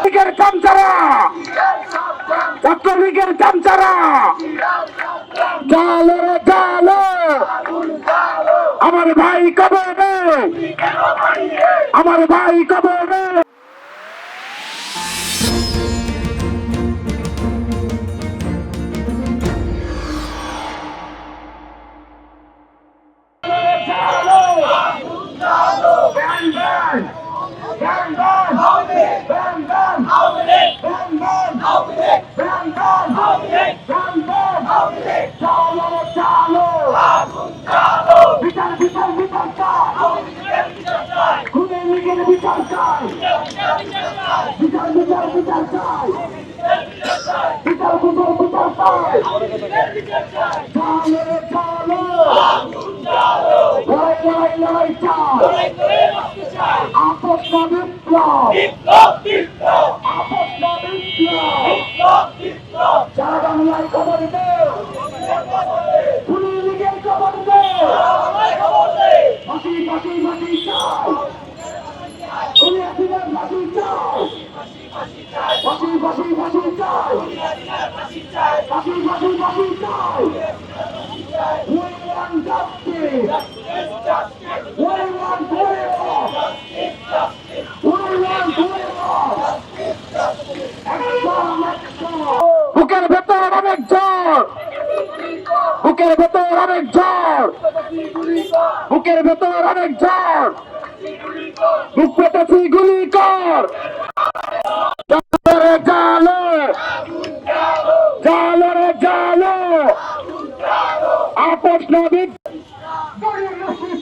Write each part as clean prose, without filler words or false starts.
লীগের চামচারা, ছাত্রলীগের চামচারা, জালো রে জালো, আমার ভাই কবরে, আমার ভাই কবরে। বিচার বিচার বিচার চাই, খুনের লীগের বিচার চাই, বিচার বিচার বিচার চাই, বিচার বিচার বিচার চাই, চালো রে চালো, লড়াই লড়াই লড়াই চাই, আপস না বিপ্লব, আপস না বিপ্লব, যারা বাংলায় খবর দেও, খুনের লীগের খবর দেও, ফাঁসি ফাঁসি ফাঁসি চাই, খুনি হাসিনার ফাঁসি চাই, ফাঁসি ফাঁসি ফাঁসি চাই, ফাঁসি ফাঁসি ফাঁসি চাই। We want justice. We want freedom. We want freedom. বুকের ভেতর অনেক জ্বর, বুকের ভেতর অনেক জ্বর, বুকের ভেতর অনেক জ্বর, বুক পেতেছি গুলি কর, জালো রে জালো, জালো রে জালো, আপস না বিপ্লব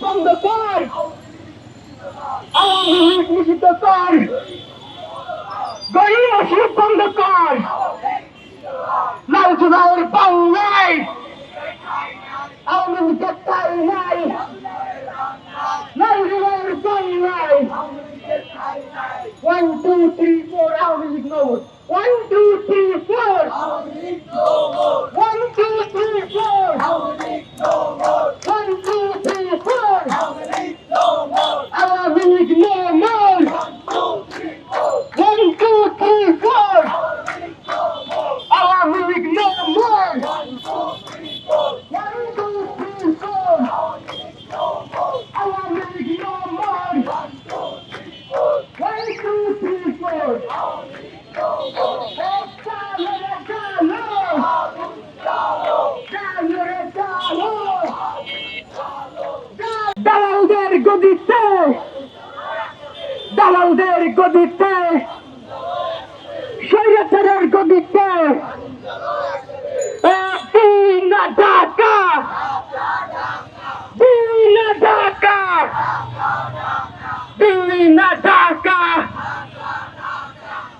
বন্ধ কর, আওয়ামী লীগ নিষিদ্ধ কর, গরিব মসজিদ বন্ধ কর, লাল চুলার বাংলায় আওয়ামী লীগের ঠাই নাই, লাল চুলার বাংলায় 1 2 3 4 Awami League no more, 1 2 3 4 1 2 3 4 1 2 3 4 Awami League no more, 1 2 3 4 Awami League no more, 1 2 3 4 Awami League no more, 1 2 3 4 দালালদের গদিতে, দালালদের গদিতে, স্বৈরাচারের গদিতে বিনা ঢাকা, বিনা ঢাকা, বিনা ঢাকা,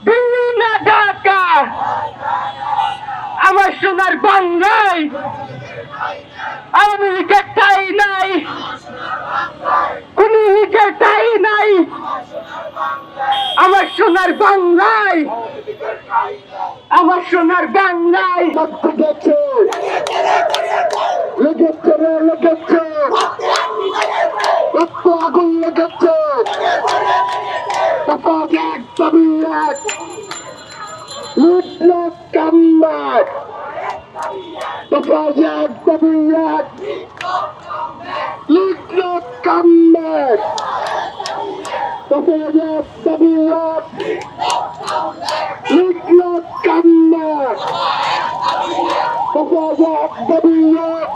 বিনা ঢাকা, আমার সোনার বাংলায় আওয়ামী লীগের ঠাই নাই, কোন লীগের ঠাই নাই, আমার সোনার বাংলায়, আমার সোনার বাংলায় লেগেছে, লেগেছে রে লেগেছে, রক্ত আগুন লেগেছে, এক দাবি এক, লুটল কাম্বার, এক দাবি এক, লুটল কাম্বার, এক দাবি এক, লুটল কাম্বার, এক দাবি এক,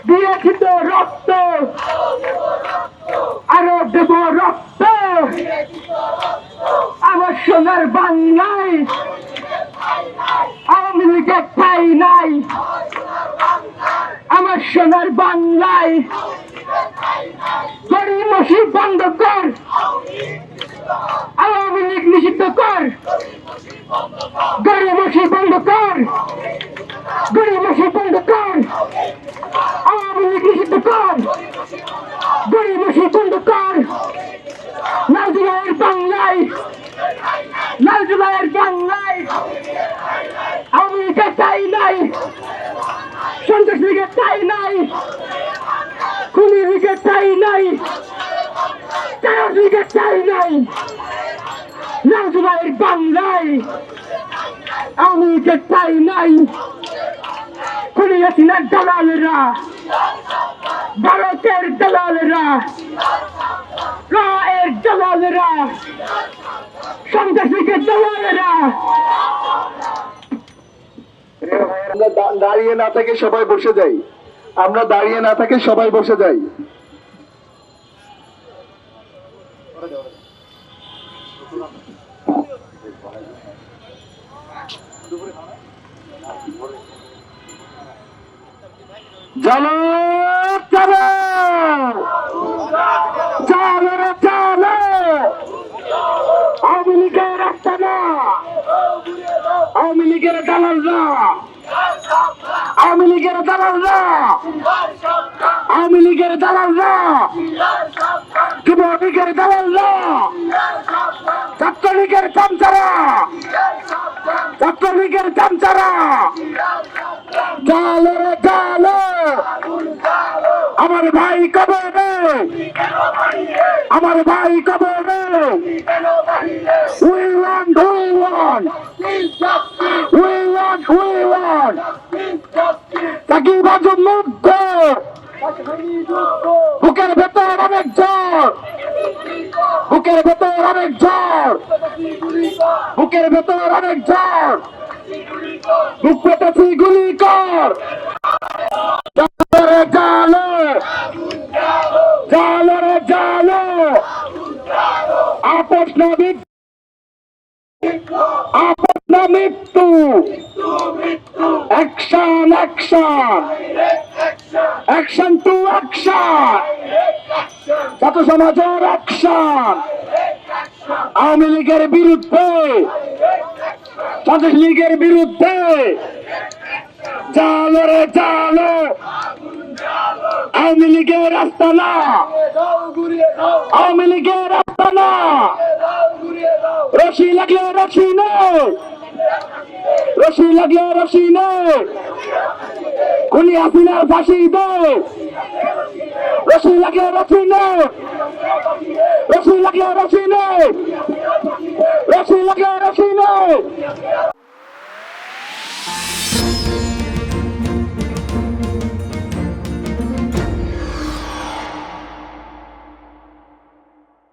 দিয়েছি তো রক্ত, আরো দেব রক্ত, আমার সোনার বাংলায় আওয়ামী লীগের ঠাই নাই, আমার সোনার বাংলায় গরিব মসজিদ বন্ধ কর, আওয়ামী লীগ নিষিদ্ধ কর, গরিব মসজিদ বন্ধ কর, গরিব মসজিদ বন্ধ কর, আওয়ামী লীগ নিষিদ্ধ কর, গরিব মসজিদ বন্ধ কর, লাল জুলাইয়ের বাংলায়, লাল জুলাইয়ের বাংলায় আওয়ামী লীগের ঠাই নাই, সন্ত্রাস লীগের ঠাই নাই, চাই নাই, লীগের চাই নাই, রাজবাড়ির বাংলায় আওয়ামী লীগের চাই নাই। খুনি হাসিনার দালালেরা, ভারতের দালালেরা, রায়ের দালালেরা, সন্ত্রাসীদের দালালেরা। আমরা দাঁড়িয়ে না থেকে সবাই বসে যাই, আমরা দাঁড়িয়ে না থেকে সবাই বসে যাই। চলো চলো চলো চলো, আওয়ামী লীগের রাস্তা না, আওয়ামী লীগের দালালরা, আওয়ামী লীগের দালালরা, আওয়ামী লীগের দালালরা, যুবলীগের দালালরা, ছাত্রলীগের চামচারা, ছাত্রলীগের চামচারা, চলো রে চলো, আমার ভাই কবরে, আমার ভাই কবরে, we want, we want, we want, we want, তাকে বাজুন মুগ্ধ, বুকের ভেতর অনেক জ্বর, বুকের ভেতর অনেক জ্বর, বুকের ভেতর অনেক জ্বর, বুক পেতেছি গুলি কর, জালো জালো, জালো রে জালো, আপস না আপস না মৃত্যু, action action, action to action, ছাত্র সমাজের অ্যাকশন, আওয়ামী লীগের বিরুদ্ধে, সন্ত্রাস লীগের বিরুদ্ধে, জালো রে জালো, আওয়ামী লীগের রাস্তা না, আওয়ামী লীগের রাস্তা না, রশি লাগলে রশি নেই, রশি লাগলে রশি নেই, খুনি হাসিনার ফাঁসি দে, রশি লাগলে রশি নেই, রশি লাগলে রশি নেই, রশি লাগলে রশি নেই।